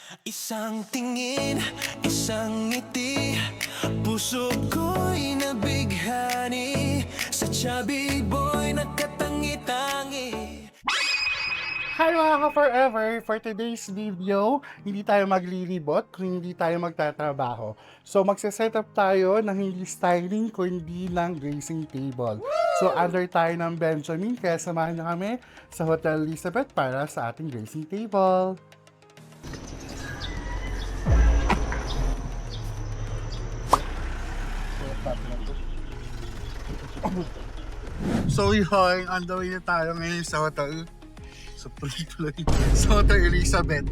Isang tingin, isang ngiti, puso ko'y nabighani, sa chubby boy nakatangi-tangi. Hi mga ka-forever! For today's video, hindi tayo maglilibot kung hindi tayo magtatrabaho. So magse-setup tayo ng hindi styling kundi lang dressing table. So under tayo ng Benjamin, kaya samahan niyo kami sa Hotel Elizabeth para sa ating dressing table. So yun, on the way na tayo ngayon sa hotel. So tuloy-tuloy sa Hotel Elizabeth.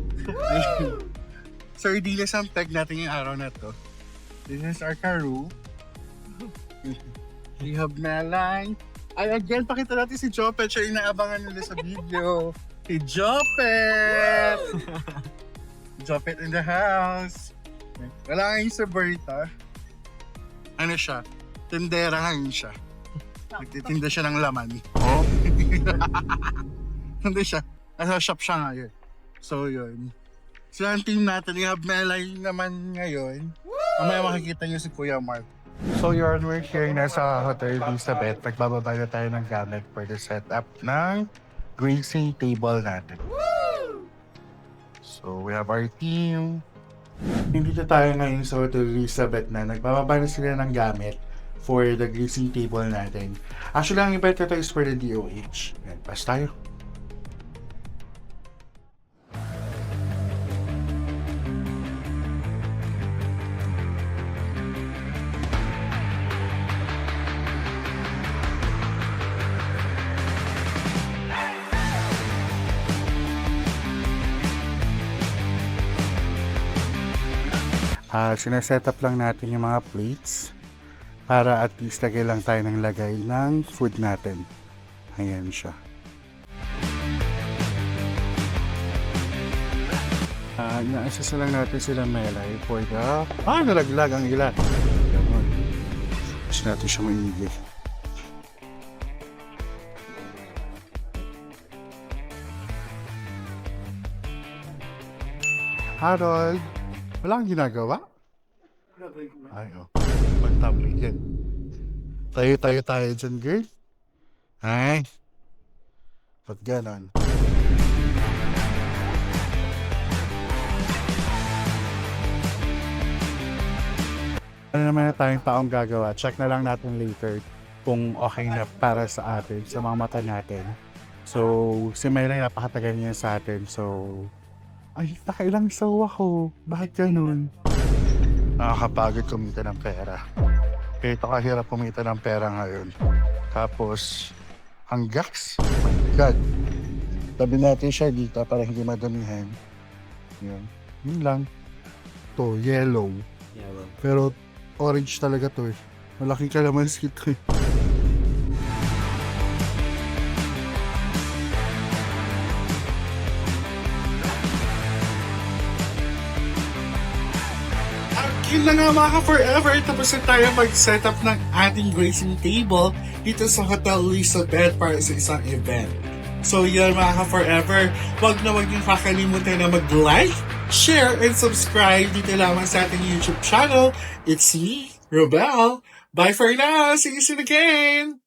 So idilas ang peg natin yung araw na to. This is our Karu. We have Meline. Ay, again, pakita natin si Jopet. Siya yung inaabangan nila sa video. Si Jopet! Jopet in the house. Wala ngayon sa Berta. Ano siya? Tindera ngayon siya. Nagtitinda siya ng laman. Oh? Hindi siya. Nasa shop siya ngayon. So yun. So ang team natin, we have Melay naman ngayon. Mamaya makikita niyo si Kuya Mark. So yun, we're here na sa Hotel Elizabeth. Nagbababa na tayo ng gamit for the setup ng dressing table natin. So we have our team. Nandito tayo ngayon sa Hotel Elizabeth na nagbababa na sila ng gamit for the dressing table natin. Actually, ang iba ito is for the DOH. Yan, pass tayo. Sineset up lang natin yung mga plates para at least lagay lang tayo ng lagay ng food natin. Ayan siya. Inaasasa lang natin sila Melay for the... nalaglag ang ilan. Ganun. Gusto natin siya maigi. Harold! Wala kang ginagawa? Ay, oh. Magtabli yan. Tayo dyan, girl. Ay. Ba't ganon? Ano naman na tayong taong gagawa? Check na lang natin later kung okay na para sa atin, sa mga mata natin. So, si Mayra napakatagal niya sa atin. So, ay, nakailang sawa ko. Bakit ganun? Nakakapagod kumita ng pera. Kaya ito kahirap kumita ng pera ngayon. Tapos, ang gax. Oh my God. Tabi natin siya dito para hindi madamihan. Yun. Yun lang. To yellow. Pero orange talaga to eh. Malaking kalamansi to eh. Yun na nga mga ka-forever, tapos na tayo mag-setup ng ating dressing table dito sa Hotel Elizabeth para sa isang event. So yun mga ka-forever, wag niyong kakalimutan na mag-like, share, and subscribe dito lamang sa ating YouTube channel. It's me, Robel. Bye for now! See you soon again!